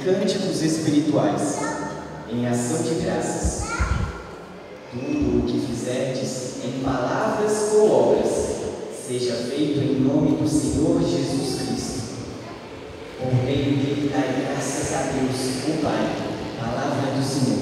cânticos espirituais, em ação de graças. Tudo o que fizerdes em palavras ou obras, seja feito em nome do Senhor Jesus Cristo. Por meio dele dai graças a Deus, o Pai. Palavra do Senhor.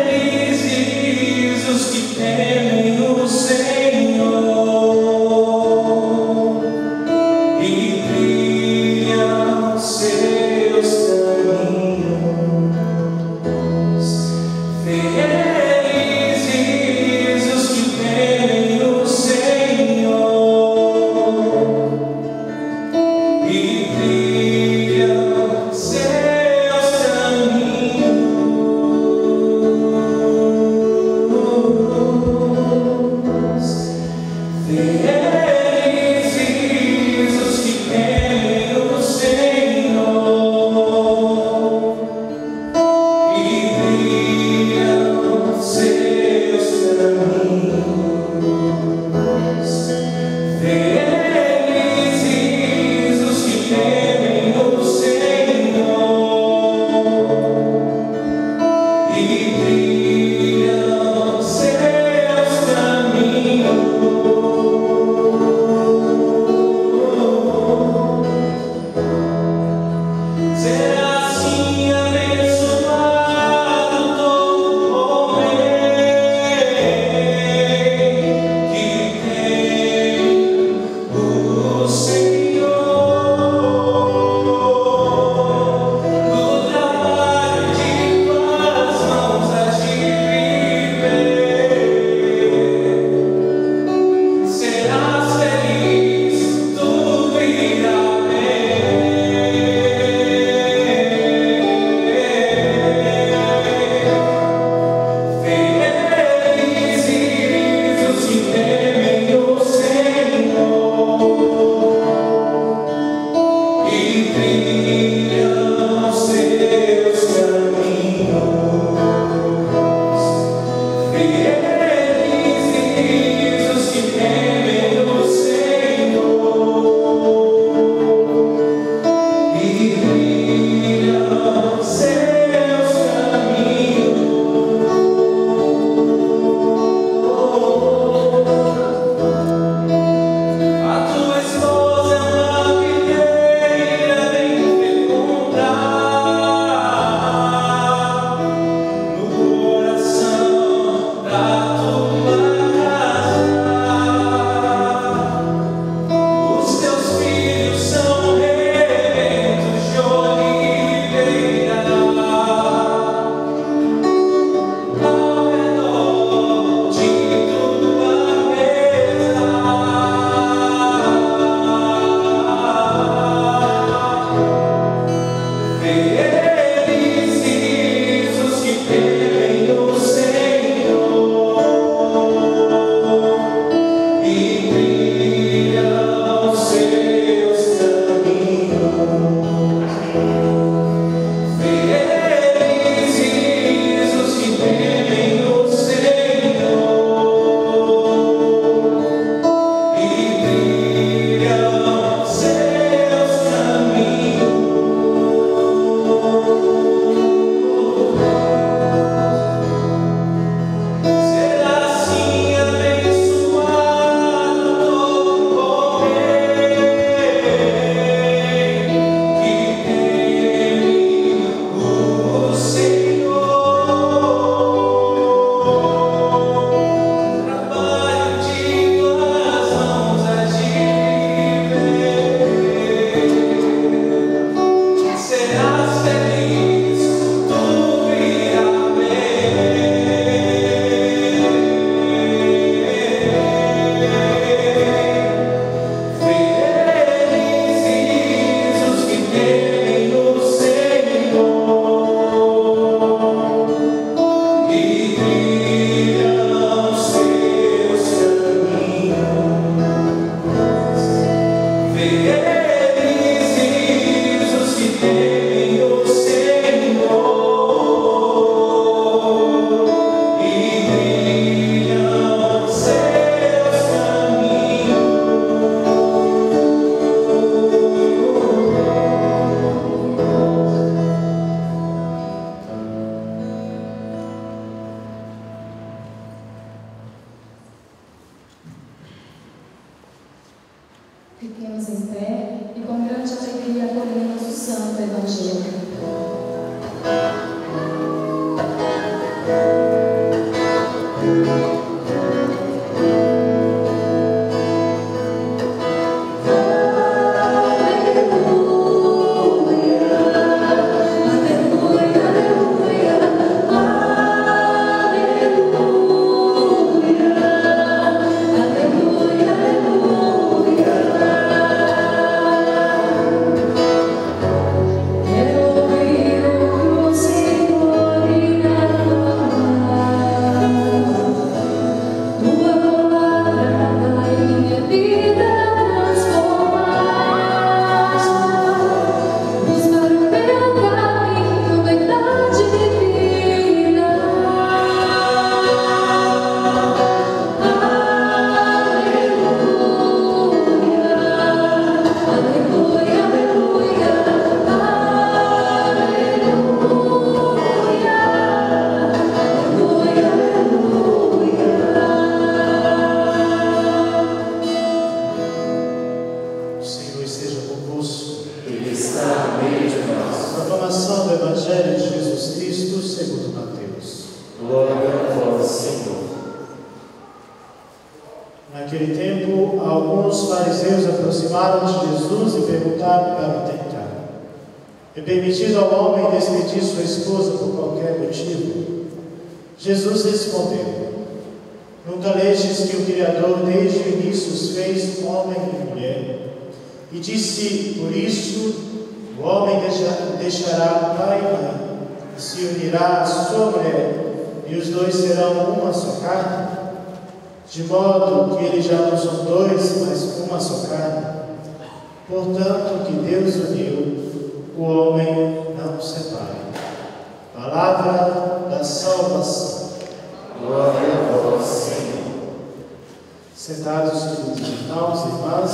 Felizes os que temem o Senhor e brilham seus caminhos. Felizes os que temem o Senhor e brilham seus caminhos. Felizes os que temem o Senhor e brilham Fiquemos em pé e com grande alegria acolhemos o Santo Evangelho. Naquele tempo, alguns fariseus aproximaram-se de Jesus e perguntaram para o tentar: é permitido ao homem despedir sua esposa por qualquer motivo? Jesus respondeu: nunca lestes que o Criador desde o início os fez homem e mulher? E disse: por isso o homem deixará pai e mãe e se unirá à sua mulher, e os dois serão uma só carne? De modo que eles já não são dois, mas uma só carne. Portanto, o que Deus uniu, o homem não separe. Palavra da salvação. Glória a vós, Senhor. Sentados, irmãos e irmãs.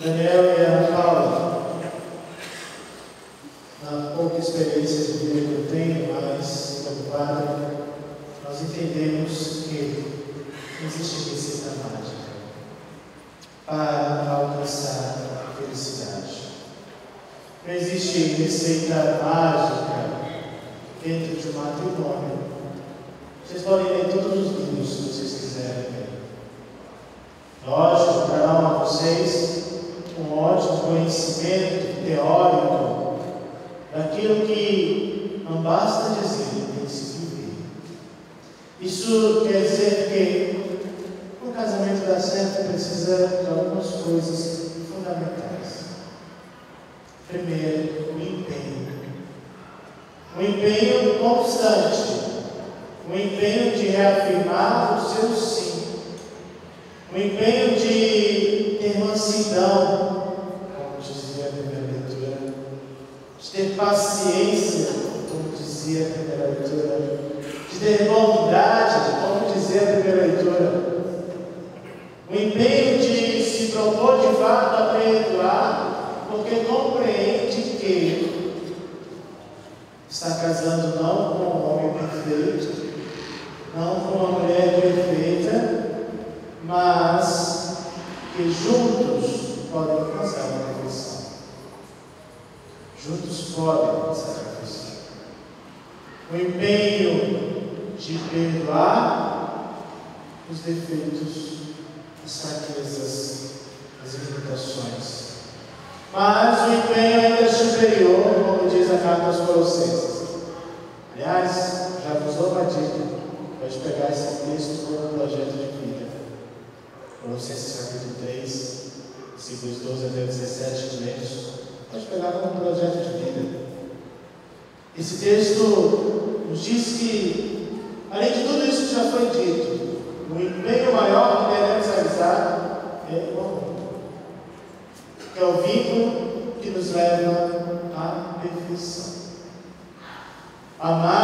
Daniel e Ana Paula, na pouca experiência de vida que eu tenho, mas como padre, nós entendemos que não existe receita mágica para alcançar a felicidade. Não existe receita mágica dentro de um matrimônio. Vocês podem ler todos os livros se vocês quiserem ver. Lógico, darão a vocês um ótimo conhecimento teórico daquilo que não basta dizer, tem que se viver. Isso quer dizer que o casamento dar certo precisa de algumas coisas fundamentais. Primeiro, o empenho. O empenho constante. O empenho de reafirmar o seu sim. O empenho de ter mansidão, como dizia a primeira leitura, de ter paciência, como dizia a primeira leitura, de ter bondade, como dizia a primeira leitura, o empenho de se propor de fato a perdoar, porque compreende que está casando não com um homem perfeito, não com uma mulher perfeita, mas que juntos podem alcançar a perfeição. Juntos podem alcançar a perfeição. O empenho de perdoar os defeitos, as fraquezas, as limitações. Mas o empenho ainda é superior, como diz a carta aos Colossenses. Aliás, já vos dou uma dica. Pode pegar esse texto como projeto de vida. Colossenses capítulo 3, versículos 12 até 17, lemos. Pode pegar como projeto de vida. Esse texto nos diz que, além de tudo isso que já foi dito, o empenho maior que devemos realizar é o amor, que é o vínculo que nos leva à perfeição. Amar